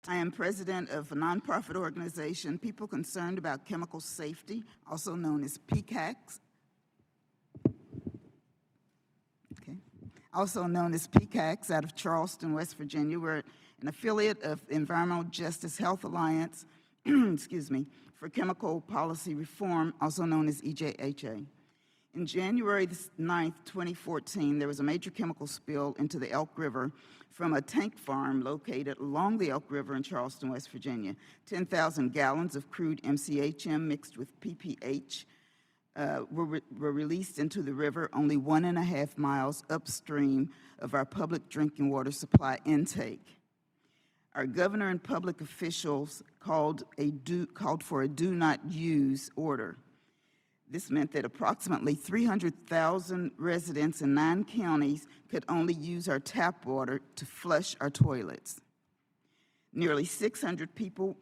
I am president of a nonprofit organization, People Concerned About Chemical Safety, also known as PCACS. Okay. Also known as PCACS out of Charleston, West Virginia. We're an affiliate of Environmental Justice Health Alliance, excuse me, for Chemical Policy Reform, also known as EJHA. In January 9th, 2014, there was a major chemical spill into the Elk River from a tank farm located along the Elk River in Charleston, West Virginia. 10,000 gallons of crude MCHM mixed with PPH were released into the river only 1.5 miles upstream of our public drinking water supply intake. Our governor and public officials called for a do not use order. This meant that approximately 300,000 residents in 9 counties could only use our tap water to flush our toilets. Nearly 600 people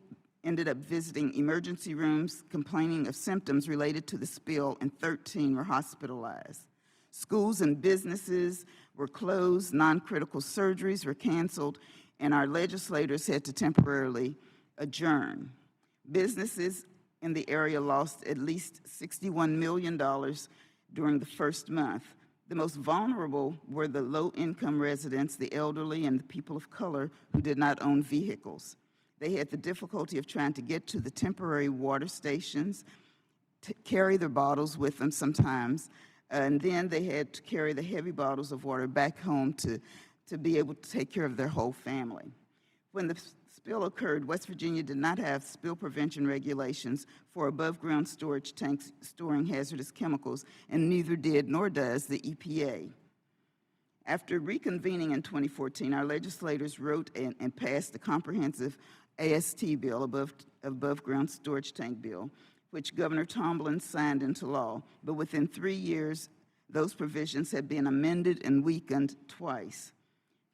ended up visiting emergency rooms complaining of symptoms related to the spill, and 13 were hospitalized. Schools and businesses were closed, non-critical surgeries were canceled, and our legislators had to temporarily adjourn. Businesses in the area lost at least $61 million during the first month. The most vulnerable were the low-income residents, the elderly, and the people of color who did not own vehicles. They had the difficulty of trying to get to the temporary water stations, to carry their bottles with them sometimes, and then they had to carry the heavy bottles of water back home to be able to take care of their whole family. When the spill occurred, West Virginia did not have spill prevention regulations for above-ground storage tanks storing hazardous chemicals, and neither did nor does the EPA. After reconvening in 2014, our legislators wrote and passed a comprehensive AST bill, above-ground storage tank bill, which Governor Tomblin signed into law. But within 3 years, those provisions had been amended and weakened twice.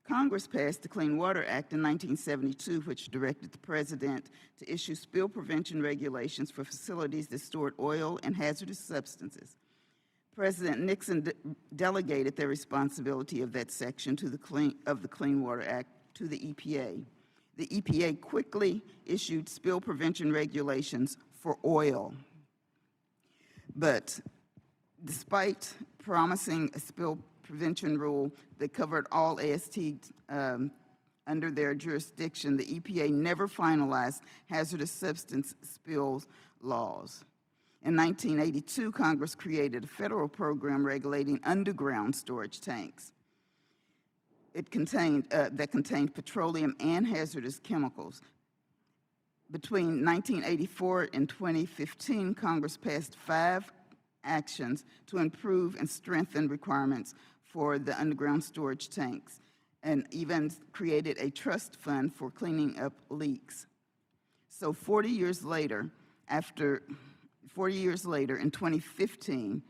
Congress passed the Clean Water Act in 1972, which directed the president to issue spill prevention regulations for facilities that stored oil and hazardous substances. President Nixon delegated the responsibility of that section of the Clean Water Act to the EPA. The EPA quickly issued spill prevention regulations for oil. But despite promising a spill prevention rule that covered all ASTs under their jurisdiction, the EPA never finalized hazardous substance spills laws. In 1982, Congress created a federal program regulating underground storage tanks. That contained petroleum and hazardous chemicals. Between 1984 and 2015, Congress passed 5 actions to improve and strengthen requirements for the underground storage tanks, and even created a trust fund for cleaning up leaks. So 40 years later, in 2015,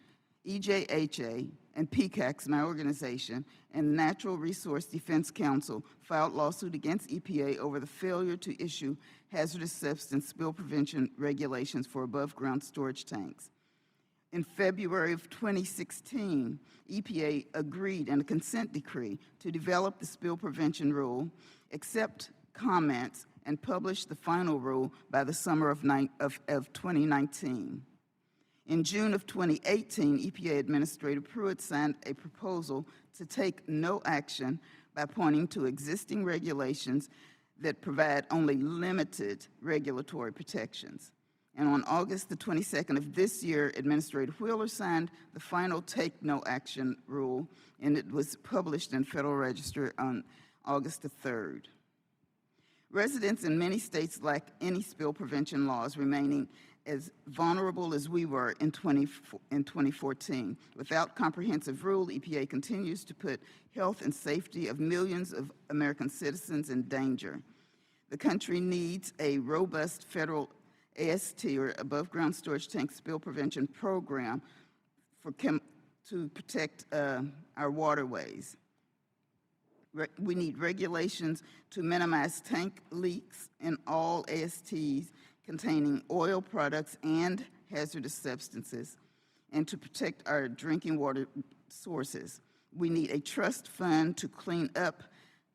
EJHA and PCACS, my organization, and the Natural Resource Defense Council filed lawsuit against EPA over the failure to issue hazardous substance spill prevention regulations for above-ground storage tanks. In February of 2016, EPA agreed in a consent decree to develop the spill prevention rule, accept comments, and publish the final rule by the summer of 2019. In June of 2018, EPA Administrator Pruitt signed a proposal to take no action by pointing to existing regulations that provide only limited regulatory protections. And on August the 22nd of this year, Administrator Wheeler signed the final take no action rule, and it was published in Federal Register on August the 3rd. Residents in many states lack any spill prevention laws, remaining as vulnerable as we were in 2014. Without comprehensive rule, EPA continues to put health and safety of millions of American citizens in danger. The country needs a robust federal AST, or above ground storage tank spill prevention program, to protect our waterways. We need regulations to minimize tank leaks in all ASTs containing oil products and hazardous substances, and to protect our drinking water sources. We need a trust fund to clean up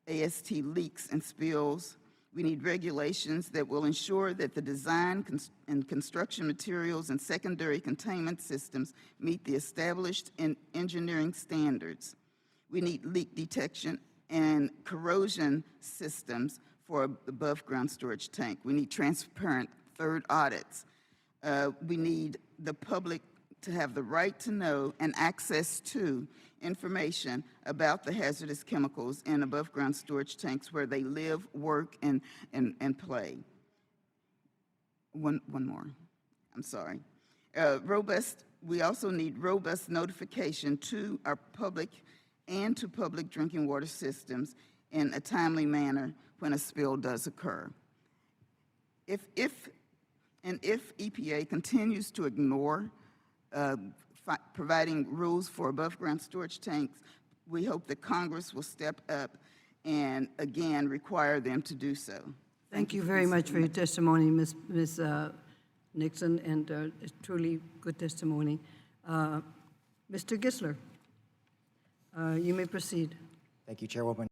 AST leaks and spills. We need regulations that will ensure that the design and construction materials and secondary containment systems meet the established engineering standards. We need leak detection and corrosion systems for above-ground storage tank. We need transparent third audits. We need the public to have the right to know and access to information about the hazardous chemicals in above-ground storage tanks where they live, work, and play. One more. I'm sorry. We also need robust notification to our public and to public drinking water systems in a timely manner when a spill does occur. If EPA continues to ignore providing rules for above-ground storage tanks, we hope that Congress will step up and again require them to do so. Thank you very much for your testimony, Ms. Nixon, and it's truly good testimony. Mr. Gisler, you may proceed. Thank you, Chairwoman.